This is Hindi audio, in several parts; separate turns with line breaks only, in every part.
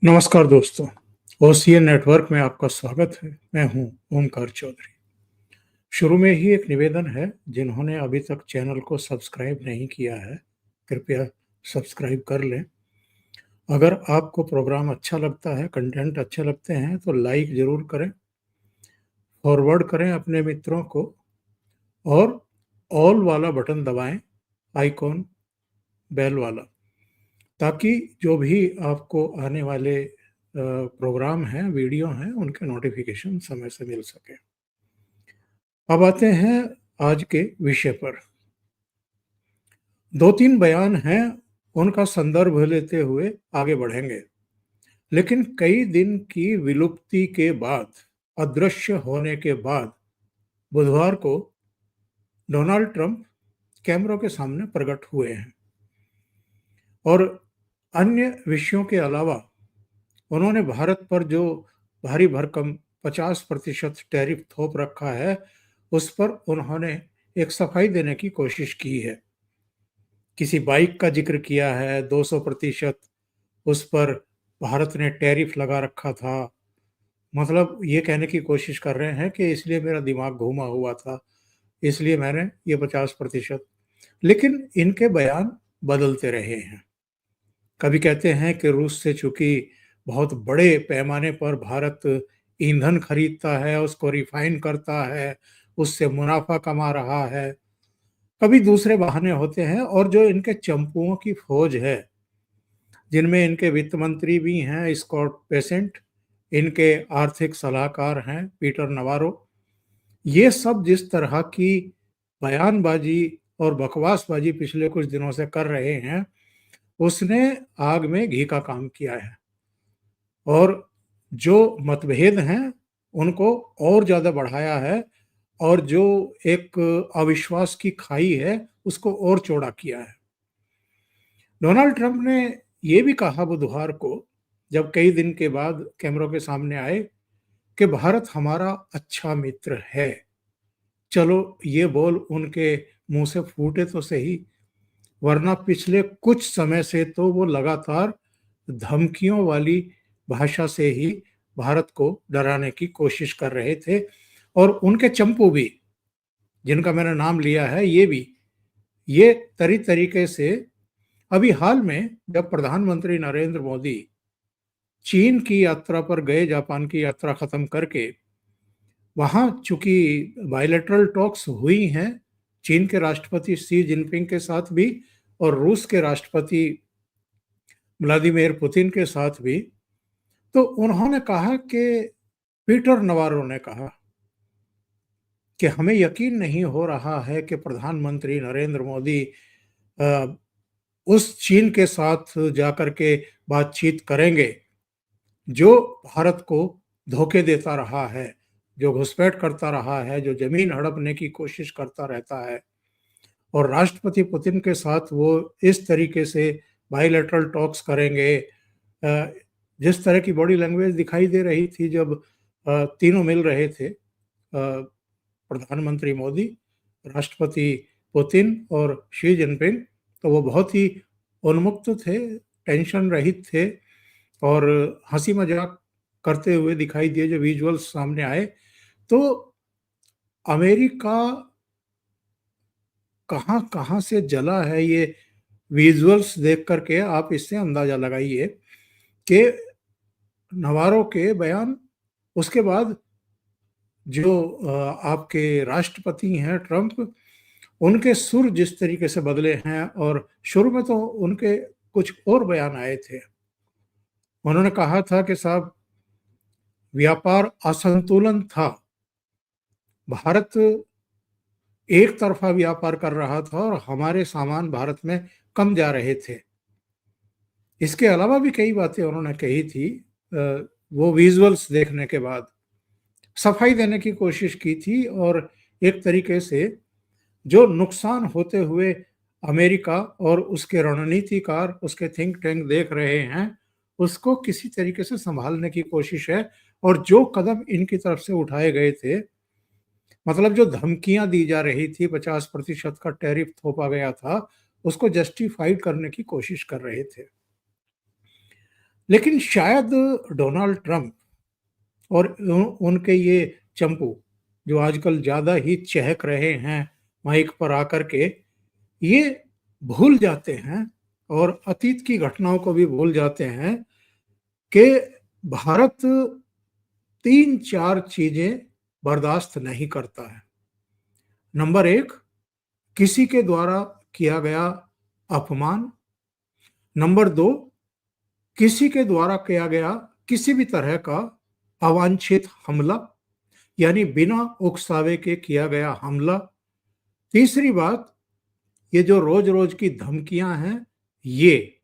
नमस्कार दोस्तों, ओसीएन नेटवर्क में आपका स्वागत है। मैं हूं ओमकार चौधरी। शुरू में ही एक निवेदन है, जिन्होंने अभी तक चैनल को सब्सक्राइब नहीं किया है, कृपया सब्सक्राइब कर लें। अगर आपको प्रोग्राम अच्छा लगता है, कंटेंट अच्छे लगते हैं तो लाइक ज़रूर करें, फॉरवर्ड करें अपने मित्रों को और ऑल वाला बटन दबाएं, आइकॉन बेल वाला, ताकि जो भी आपको आने वाले प्रोग्राम हैं, वीडियो हैं, उनके नोटिफिकेशन समय से मिल सके। अब आते हैं आज के विषय पर। 2-3 बयान हैं, उनका संदर्भ लेते हुए आगे बढ़ेंगे। लेकिन कई दिन की विलुप्ति के बाद, अदृश्य होने के बाद, बुधवार को डोनाल्ड ट्रंप कैमरों के सामने प्रकट हुए हैं और अन्य विषयों के अलावा उन्होंने भारत पर जो भारी भरकम 50% टैरिफ थोप रखा है, उस पर उन्होंने एक सफाई देने की कोशिश की है। किसी बाइक का जिक्र किया है, 200% उस पर भारत ने टैरिफ लगा रखा था। मतलब ये कहने की कोशिश कर रहे हैं कि इसलिए मेरा दिमाग घूमा हुआ था, इसलिए मैंने ये 50%। लेकिन इनके बयान बदलते रहे हैं। कभी कहते हैं कि रूस से चूंकि बहुत बड़े पैमाने पर भारत ईंधन खरीदता है, उसको रिफाइन करता है, उससे मुनाफा कमा रहा है। कभी दूसरे बहाने होते हैं और जो इनके चंपुओं की फौज है, जिनमें इनके वित्त मंत्री भी हैं स्कॉट बेसेंट, इनके आर्थिक सलाहकार हैं पीटर नवारो, ये सब जिस तरह की बयानबाजी और बकवासबाजी पिछले कुछ दिनों से कर रहे हैं, उसने आग में घी का काम किया है और जो मतभेद हैं उनको और ज़्यादा बढ़ाया है और जो एक अविश्वास की खाई है उसको और चौड़ा किया है। डोनाल्ड ट्रंप ने ये भी कहा बुधवार को, जब कई दिन के बाद कैमरों के सामने आए, कि भारत हमारा अच्छा मित्र है। चलो ये बोल उनके मुंह से फूटे तो सही, वरना पिछले कुछ समय से तो वो लगातार धमकियों वाली भाषा से ही भारत को डराने की कोशिश कर रहे थे और उनके चंपू भी, जिनका मैंने नाम लिया है, ये तरीके से अभी हाल में जब प्रधानमंत्री नरेंद्र मोदी चीन की यात्रा पर गए, जापान की यात्रा खत्म करके, वहां चूंकि बायलैटरल टॉक्स हुई हैं चीन के राष्ट्रपति शी जिनपिंग के साथ भी और रूस के राष्ट्रपति व्लादिमीर पुतिन के साथ भी, तो उन्होंने कहा कि पीटर नवारो ने कहा कि हमें यकीन नहीं हो रहा है कि प्रधानमंत्री नरेंद्र मोदी उस चीन के साथ जाकर के बातचीत करेंगे जो भारत को धोखे देता रहा है, जो घुसपैठ करता रहा है, जो जमीन हड़पने की कोशिश करता रहता है। और राष्ट्रपति पुतिन के साथ वो इस तरीके से बायलैटरल टॉक्स करेंगे। जिस तरह की बॉडी लैंग्वेज दिखाई दे रही थी जब तीनों मिल रहे थे, प्रधानमंत्री मोदी, राष्ट्रपति पुतिन और शी जिनपिंग, तो वो बहुत ही उन्मुक्त थे, टेंशन रहित थे और हंसी मजाक करते हुए दिखाई दिए। जो विजुअल्स सामने आए तो अमेरिका कहाँ कहाँ से जला है, ये विजुअल्स देख करके आप इससे अंदाजा लगाइए कि नवारो के बयान, उसके बाद जो आपके राष्ट्रपति हैं ट्रंप, उनके सुर जिस तरीके से बदले हैं। और शुरू में तो उनके कुछ और बयान आए थे। उन्होंने कहा था कि साहब, व्यापार असंतुलन था, भारत एक तरफा व्यापार कर रहा था और हमारे सामान भारत में कम जा रहे थे। इसके अलावा भी कई बातें उन्होंने कही थी। वो विजुअल्स देखने के बाद सफाई देने की कोशिश की थी और एक तरीके से जो नुकसान होते हुए अमेरिका और उसके रणनीतिकार, उसके थिंक टैंक देख रहे हैं, उसको किसी तरीके से संभालने की कोशिश है। और जो कदम इनकी तरफ से उठाए गए थे, मतलब जो धमकियां दी जा रही थी, 50% का टैरिफ थोपा गया था, उसको जस्टिफाइड करने की कोशिश कर रहे थे। लेकिन शायद डोनाल्ड ट्रंप और उनके ये चंपू जो आजकल ज्यादा ही चहक रहे हैं माइक पर आकर के, ये भूल जाते हैं और अतीत की घटनाओं को भी भूल जाते हैं कि भारत तीन चार चीजें बर्दाश्त नहीं करता है। नंबर एक, किसी के द्वारा किया गया अपमान। नंबर दो, किसी के द्वारा किया गया किसी भी तरह का अवांछित हमला, यानी बिना उकसावे के किया गया हमला। तीसरी बात, ये जो रोज रोज की धमकियां हैं ये।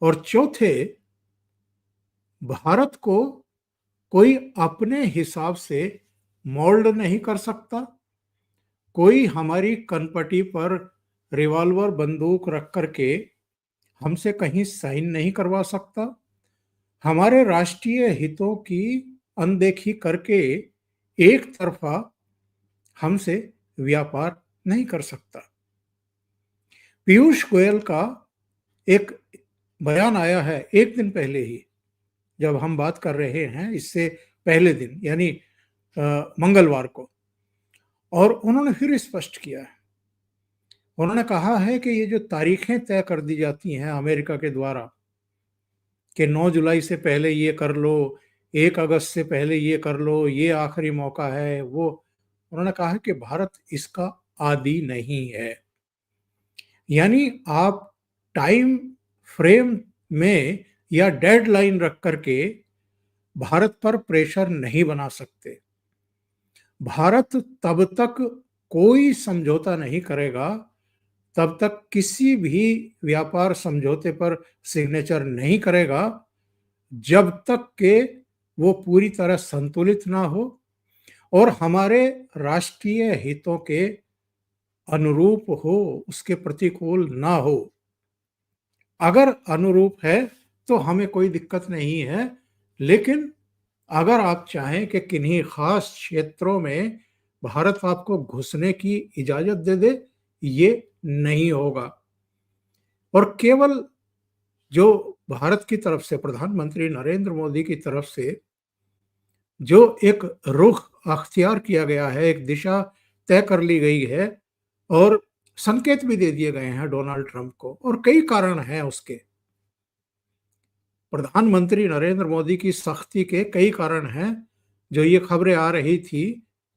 और चौथे, भारत को कोई अपने हिसाब से मोल्ड नहीं कर सकता, कोई हमारी कनपटी पर रिवॉल्वर बंदूक रख करके हमसे कहीं साइन नहीं करवा सकता, हमारे राष्ट्रीय हितों की अनदेखी करके एक तरफा हमसे व्यापार नहीं कर सकता। पीयूष गोयल का एक बयान आया है एक दिन पहले ही, जब हम बात कर रहे हैं इससे पहले दिन, यानी मंगलवार को, और उन्होंने फिर स्पष्ट किया है। उन्होंने कहा है कि ये जो तारीखें तय कर दी जाती हैं अमेरिका के द्वारा कि 9 जुलाई से पहले ये कर लो, 1 अगस्त से पहले ये कर लो, ये आखिरी मौका है, वो उन्होंने कहा है कि भारत इसका आदी नहीं है। यानी आप टाइम फ्रेम में या डेडलाइन रख करके भारत पर प्रेशर नहीं बना सकते। भारत तब तक कोई समझौता नहीं करेगा, तब तक किसी भी व्यापार समझौते पर सिग्नेचर नहीं करेगा, जब तक के वो पूरी तरह संतुलित ना हो और हमारे राष्ट्रीय हितों के अनुरूप हो, उसके प्रतिकूल ना हो। अगर अनुरूप है तो हमें कोई दिक्कत नहीं है, लेकिन अगर आप चाहें कि किन्हीं खास क्षेत्रों में भारत आपको घुसने की इजाजत दे दे, ये नहीं होगा। और केवल जो भारत की तरफ से, प्रधानमंत्री नरेंद्र मोदी की तरफ से जो एक रुख अख्तियार किया गया है, एक दिशा तय कर ली गई है और संकेत भी दे दिए गए हैं डोनाल्ड ट्रंप को, और कई कारण हैं उसके। प्रधानमंत्री नरेंद्र मोदी की सख्ती के कई कारण हैं। जो ये खबरें आ रही थी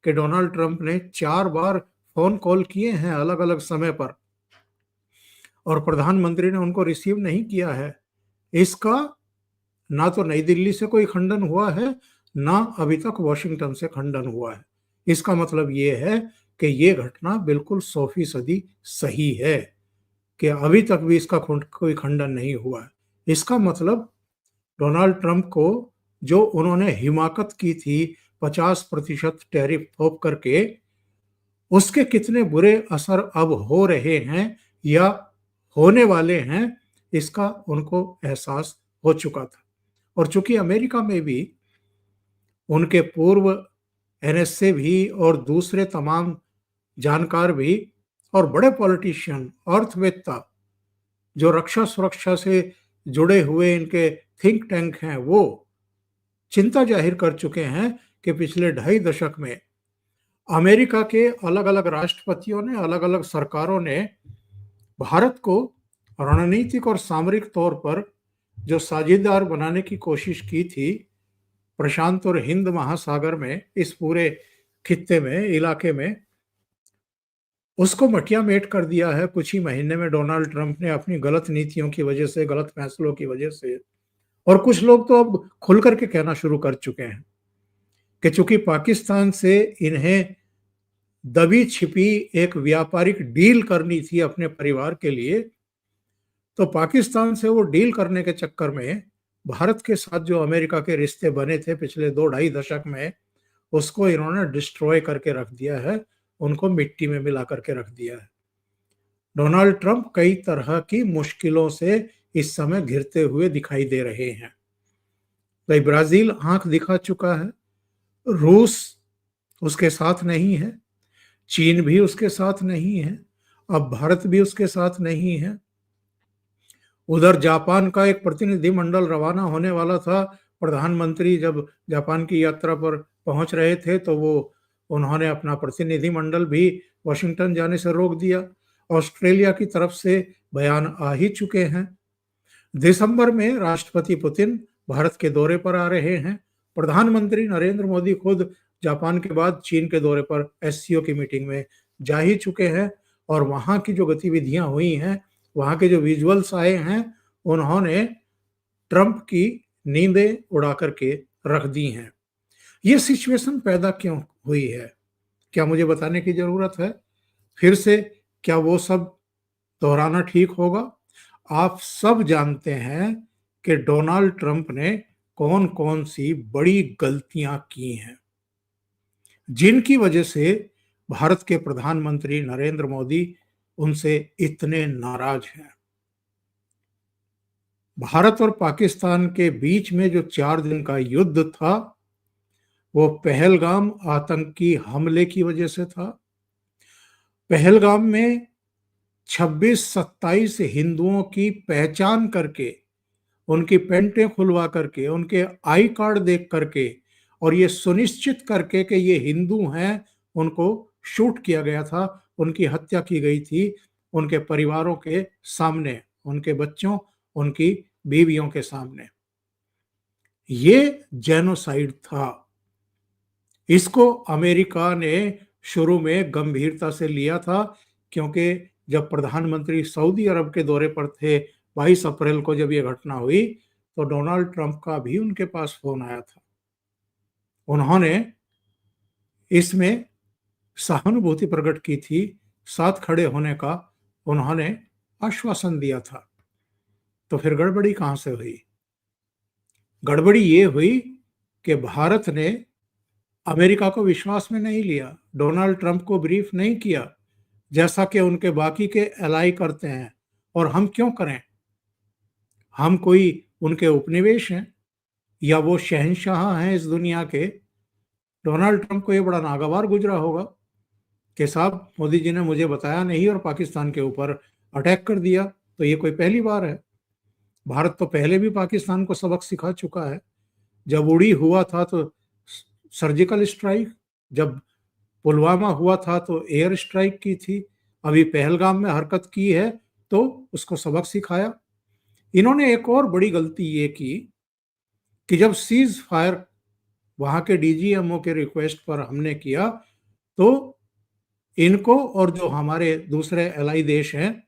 कि डोनाल्ड ट्रंप ने 4 बार फोन कॉल किए हैं अलग अलग समय पर और प्रधानमंत्री ने उनको रिसीव नहीं किया है, इसका ना तो नई दिल्ली से कोई खंडन हुआ है, ना अभी तक वॉशिंगटन से खंडन हुआ है। इसका मतलब ये है कि ये घटना बिल्कुल 100% सही है कि अभी तक भी इसका कोई खंडन नहीं हुआ है। इसका मतलब डोनाल्ड ट्रंप को जो उन्होंने हिमाकत की थी 50% टैरिफ थोप करके, उसके कितने बुरे असर अब हो रहे हैं या होने वाले हैं, इसका उनको एहसास हो चुका था। और चूंकि अमेरिका में भी उनके पूर्व एनएसए भी और दूसरे तमाम जानकार भी और बड़े पॉलिटिशियन, अर्थवेत्ता जो रक्षा सुरक्षा से जुड़े हुए इनके थिंक टैंक हैं, वो चिंता जाहिर कर चुके हैं कि पिछले 2.5 दशक में अमेरिका के अलग अलग राष्ट्रपतियों ने, अलग अलग सरकारों ने भारत को रणनीतिक और सामरिक तौर पर जो साझेदार बनाने की कोशिश की थी प्रशांत और हिंद महासागर में, इस पूरे खित्ते में, इलाके में, उसको मटिया-मेट कर दिया है कुछ ही महीने में डोनाल्ड ट्रंप ने अपनी गलत नीतियों की वजह से, गलत फैसलों की वजह से। और कुछ लोग तो अब खुल करके कहना शुरू कर चुके हैं कि चूंकि पाकिस्तान से इन्हें दबी छिपी एक व्यापारिक डील करनी थी अपने परिवार के लिए, तो पाकिस्तान से वो डील करने के चक्कर में भारत के साथ जो अमेरिका के रिश्ते बने थे पिछले 2-2.5 दशक में, उसको इन्होंने डिस्ट्रॉय करके रख दिया है, उनको मिट्टी में मिला करके रख दिया है। डोनाल्ड ट्रंप कई तरह की मुश्किलों से इस समय घिरते हुए दिखाई दे रहे हैं। भाई ब्राजील आंख दिखा चुका है, रूस उसके साथ नहीं है, चीन भी उसके साथ नहीं है, अब भारत भी उसके साथ नहीं है। उधर जापान का एक प्रतिनिधिमंडल रवाना होने वाला था। प्रधानमंत्री जब जापान की यात्रा पर पहुंच रहे थे तो वो उन्होंने अपना प्रतिनिधिमंडल भी वॉशिंगटन जाने से रोक दिया। ऑस्ट्रेलिया की तरफ से बयान आ ही चुके हैं। दिसंबर में राष्ट्रपति पुतिन भारत के दौरे पर आ रहे हैं। प्रधानमंत्री नरेंद्र मोदी खुद जापान के बाद चीन के दौरे पर एससीओ की मीटिंग में जा ही चुके हैं और वहां की जो गतिविधियां हुई हैं, वहां के जो विजुअल्स आए हैं, उन्होंने ट्रंप की नींदें उड़ा करके रख दी हैं। ये सिचुएशन पैदा क्यों हुई है? क्या मुझे बताने की जरूरत है? फिर से क्या वो सब दोहराना ठीक होगा? आप सब जानते हैं कि डोनाल्ड ट्रंप ने कौन कौन सी बड़ी गलतियां की हैं, जिनकी वजह से भारत के प्रधानमंत्री नरेंद्र मोदी उनसे इतने नाराज हैं। भारत और पाकिस्तान के बीच में जो 4 दिन का युद्ध था, वो पहलगाम आतंकी हमले की वजह से था। पहलगाम में 26-27 हिंदुओं की पहचान करके, उनकी पेंटें खुलवा करके, उनके आई कार्ड देख करके और ये सुनिश्चित करके कि ये हिंदू हैं, उनको शूट किया गया था, उनकी हत्या की गई थी उनके परिवारों के सामने, उनके बच्चों, उनकी बीवियों के सामने। ये जेनोसाइड था। इसको अमेरिका ने शुरू में गंभीरता से लिया था, क्योंकि जब प्रधानमंत्री सऊदी अरब के दौरे पर थे 22 अप्रैल को जब ये घटना हुई, तो डोनाल्ड ट्रंप का भी उनके पास फोन आया था। उन्होंने इसमें सहानुभूति प्रकट की थी, साथ खड़े होने का उन्होंने आश्वासन दिया था। तो फिर गड़बड़ी कहां से हुई? गड़बड़ी ये हुई कि भारत ने अमेरिका को विश्वास में नहीं लिया, डोनाल्ड ट्रंप को ब्रीफ नहीं किया, जैसा कि उनके बाकी के एलाई करते हैं। और हम क्यों करें? हम कोई उनके उपनिवेश हैं या वो शहंशाह हैं इस दुनिया के? डोनाल्ड ट्रंप को ये बड़ा नागवार गुजरा होगा कि साहब मोदी जी ने मुझे बताया नहीं और पाकिस्तान के ऊपर अटैक कर दिया। तो ये कोई पहली बार है? भारत तो पहले भी पाकिस्तान को सबक सिखा चुका है। जब उड़ी हुआ था तो सर्जिकल स्ट्राइक, जब पुलवामा हुआ था तो एयर स्ट्राइक की थी, अभी पहलगाम में हरकत की है तो उसको सबक सिखाया। इन्होंने एक और बड़ी गलती ये की कि जब सीज फायर वहां के डीजीएमओ के रिक्वेस्ट पर हमने किया, तो इनको और जो हमारे दूसरे एलाई देश हैं,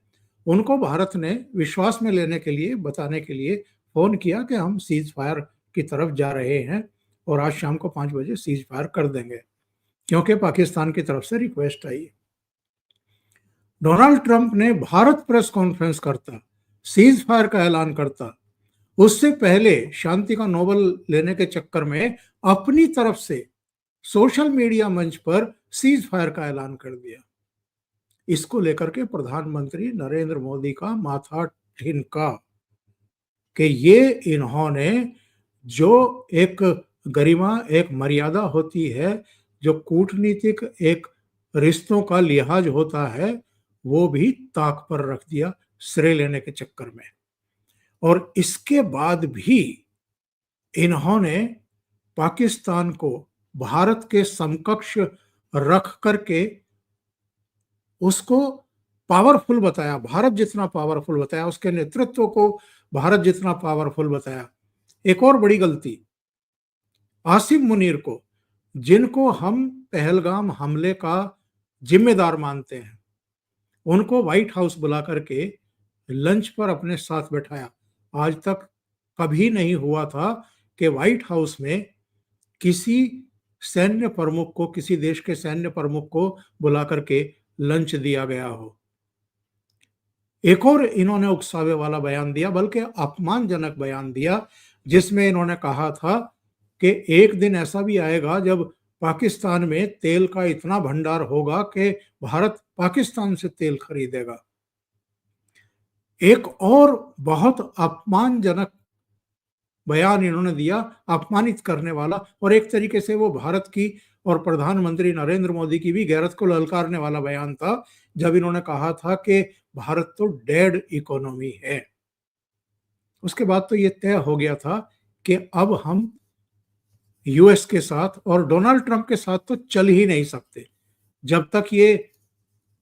उनको भारत ने विश्वास में लेने के लिए, बताने के लिए फोन किया कि हम सीज फायर की तरफ जा रहे हैं और आज शाम को 5 बजे सीज फायर कर देंगे, क्योंकि पाकिस्तान की तरफ से रिक्वेस्ट आई। डोनाल्ड ट्रंप ने भारत प्रेस कॉन्फ्रेंस करता, सीज फायर का ऐलान करता, उससे पहले शांति का नोबेल लेने के चक्कर में अपनी तरफ से सोशल मीडिया मंच पर सीज फायर का ऐलान कर दिया। इसको लेकर के प्रधानमंत्री नरेंद्र मोदी का माथा ठिनका कि ये इन्होंने, जो एक गरिमा, एक मर्यादा होती है, जो कूटनीतिक एक रिश्तों का लिहाज होता है, वो भी ताक पर रख दिया श्रेय लेने के चक्कर में। और इसके बाद भी इन्होंने पाकिस्तान को भारत के समकक्ष रख करके उसको पावरफुल बताया, भारत जितना पावरफुल बताया, उसके नेतृत्व को भारत जितना पावरफुल बताया। एक और बड़ी गलती, आसिम मुनीर को, जिनको हम पहलगाम हमले का जिम्मेदार मानते हैं, उनको व्हाइट हाउस बुला करके लंच पर अपने साथ बैठाया। आज तक कभी नहीं हुआ था कि व्हाइट हाउस में किसी सैन्य प्रमुख को, किसी देश के सैन्य प्रमुख को बुला करके लंच दिया गया हो। एक और इन्होंने उकसावे वाला बयान दिया, बल्कि अपमानजनक बयान दिया, जिसमें इन्होंने कहा था कि एक दिन ऐसा भी आएगा जब पाकिस्तान में तेल का इतना भंडार होगा कि भारत पाकिस्तान से तेल खरीदेगा। एक और बहुत अपमानजनक बयान इन्होंने दिया, अपमानित करने वाला, और एक तरीके से वो भारत की और प्रधानमंत्री नरेंद्र मोदी की भी गैरत को ललकारने वाला बयान था, जब इन्होंने कहा था कि भारत तो डेड इकोनॉमी है। उसके बाद तो ये तय हो गया था कि अब हम यूएस के साथ और डोनाल्ड ट्रंप के साथ तो चल ही नहीं सकते। जब तक ये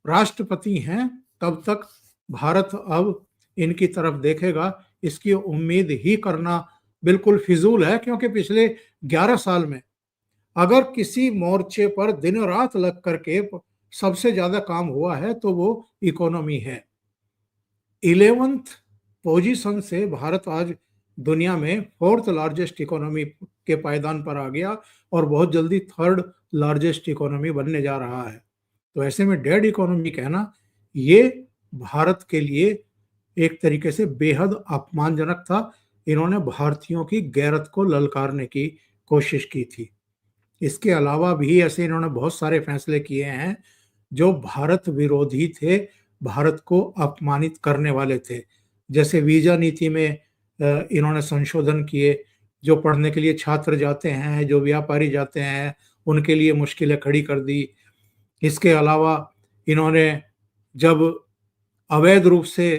राष्ट्रपति हैं तब तक भारत अब इनकी तरफ देखेगा, इसकी उम्मीद ही करना बिल्कुल फिजूल है, क्योंकि पिछले 11 साल में अगर किसी मोर्चे पर दिन रात लग करके सबसे ज्यादा काम हुआ है तो वो इकोनॉमी है। 11th पोजीशन से भारत आज दुनिया में 4th लार्जेस्ट इकोनॉमी के पायदान पर आ गया और बहुत जल्दी 3rd लार्जेस्ट इकोनॉमी बनने जा रहा है। तो ऐसे में डेड इकोनॉमी कहना ये भारत के लिए एक तरीके से बेहद अपमानजनक था। इन्होंने भारतीयों की गैरत को ललकारने की कोशिश की थी। इसके अलावा भी ऐसे इन्होंने बहुत सारे फैसले किए हैं जो भारत विरोधी थे, भारत को अपमानित करने वाले थे। जैसे वीजा नीति में इन्होंने संशोधन किए, जो पढ़ने के लिए छात्र जाते हैं, जो व्यापारी जाते हैं, उनके लिए मुश्किलें खड़ी कर दी। इसके अलावा इन्होंने जब अवैध रूप से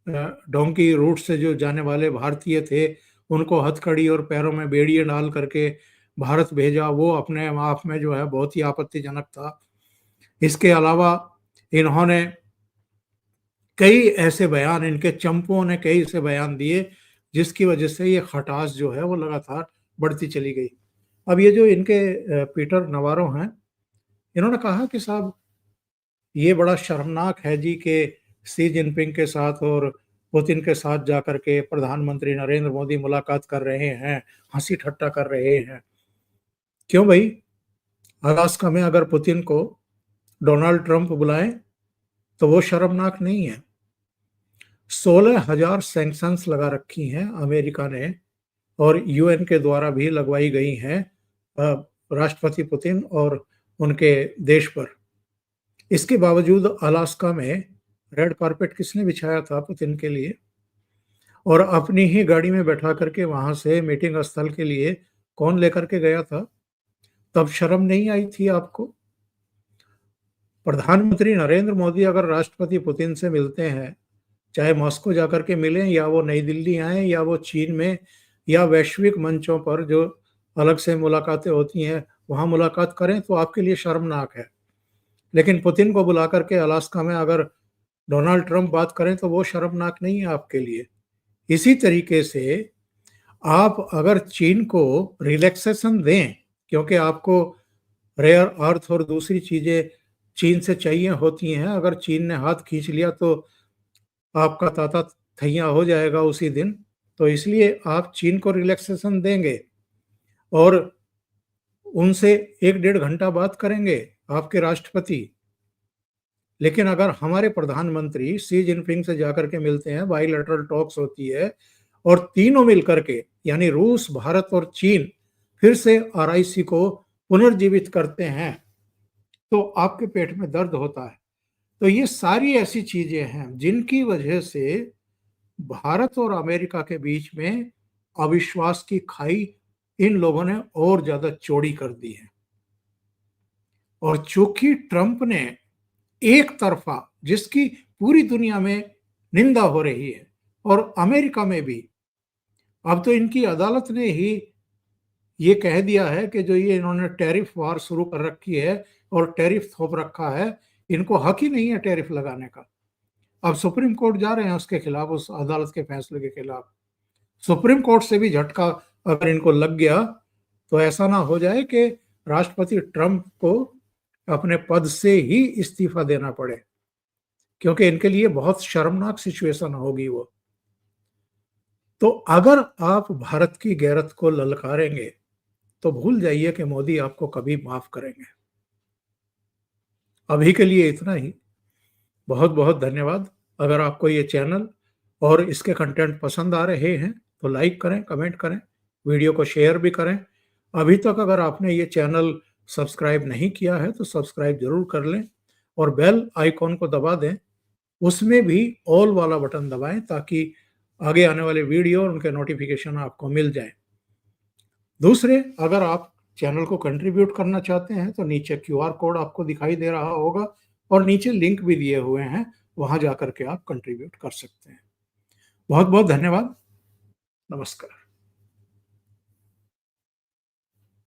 डोंकी रूट से जो जाने वाले भारतीय थे, उनको हथकड़ी और पैरों में बेड़ियां डाल करके भारत भेजा, वो अपने आप में जो है बहुत ही आपत्तिजनक था। इसके अलावा इन्होंने कई ऐसे बयान, इनके चंपुओं ने कई ऐसे बयान दिए जिसकी वजह से ये खटास जो है वो लगातार बढ़ती चली गई। अब ये जो इनके पीटर नवारो हैं, इन्होंने कहा कि साहब ये बड़ा शर्मनाक है जी कि शी जिनपिंग के साथ और पुतिन के साथ जाकर के प्रधानमंत्री नरेंद्र मोदी मुलाकात कर रहे हैं, हंसी ठट्टा कर रहे हैं। क्यों भाई? अलास्का में अगर पुतिन को डोनाल्ड ट्रंप बुलाएं तो वो शर्मनाक नहीं है। 16,000 सैंक्शंस लगा रखी हैं अमेरिका ने और यूएन के द्वारा भी लगवाई गई हैं राष्ट्रपति पुतिन और उनके देश पर। इसके बावजूद अलास्का में रेड कारपेट किसने बिछाया था पुतिन के लिए? और अपनी ही गाड़ी में बैठा करके वहां से मीटिंग स्थल के लिए कौन लेकर के गया था? तब शर्म नहीं आई थी आपको? प्रधानमंत्री नरेंद्र मोदी अगर राष्ट्रपति पुतिन से मिलते हैं, चाहे मॉस्को जाकर के मिलें या वो नई दिल्ली आए या वो चीन में या वैश्विक मंचों पर जो अलग से मुलाकातें होती हैं वहां मुलाकात करें, तो आपके लिए शर्मनाक है। लेकिन पुतिन को बुला करके अलास्का में अगर डोनाल्ड ट्रंप बात करें तो वो शर्मनाक नहीं है आपके लिए। इसी तरीके से आप अगर चीन को रिलैक्सेशन दें, क्योंकि आपको रेयर अर्थ और दूसरी चीजें चीन से चाहिए होती हैं, अगर चीन ने हाथ खींच लिया तो आपका ताता थैया हो जाएगा उसी दिन। तो इसलिए आप चीन को रिलैक्सेशन देंगे और उनसे 1-1.5 घंटा बात करेंगे आपके राष्ट्रपति। लेकिन अगर हमारे प्रधानमंत्री शी जिनपिंग से जाकर के मिलते हैं, बाइलेटरल टॉक्स होती है और तीनों मिलकर के यानी रूस, भारत और चीन फिर से आरआईसी को पुनर्जीवित करते हैं, तो आपके पेट में दर्द होता है। तो ये सारी ऐसी चीजें हैं जिनकी वजह से भारत और अमेरिका के बीच में अविश्वास की खाई इन लोगों ने और ज्यादा चौड़ी कर दी है। और चूंकि ट्रंप ने एक तरफा, जिसकी पूरी दुनिया में निंदा हो रही है और अमेरिका में भी, अब तो इनकी अदालत ने ही ये कह दिया है कि जो ये इन्होंने टैरिफ वार शुरू कर रखी है और टैरिफ थोप रखा है, इनको हक ही नहीं है टैरिफ लगाने का। अब सुप्रीम कोर्ट जा रहे हैं उसके खिलाफ, उस अदालत के फैसले के खिलाफ। सुप्रीम कोर्ट से भी झटका अगर इनको लग गया तो ऐसा ना हो जाए कि राष्ट्रपति ट्रंप को अपने पद से ही इस्तीफा देना पड़े, क्योंकि इनके लिए बहुत शर्मनाक सिचुएशन होगी वो। तो अगर आप भारत की गैरत को ललकारेंगे तो भूल जाइए कि मोदी आपको कभी माफ करेंगे। अभी के लिए इतना ही। बहुत बहुत धन्यवाद। अगर आपको ये चैनल और इसके कंटेंट पसंद आ रहे हैं तो लाइक करें, कमेंट करें, वीडियो को शेयर भी करें। अभी तक अगर आपने ये चैनल सब्सक्राइब नहीं किया है तो सब्सक्राइब जरूर कर लें और बेल आइकॉन को दबा दें। उसमें भी ऑल वाला बटन दबाएं ताकि आगे आने वाले वीडियो और उनके नोटिफिकेशन आपको मिल जाए। दूसरे, अगर आप चैनल को कंट्रीब्यूट करना चाहते हैं तो नीचे क्यूआर कोड आपको दिखाई दे रहा होगा और नीचे लिंक भी दिए हुए हैं, वहां जाकर के आप कंट्रीब्यूट कर सकते हैं। बहुत बहुत धन्यवाद। नमस्कार।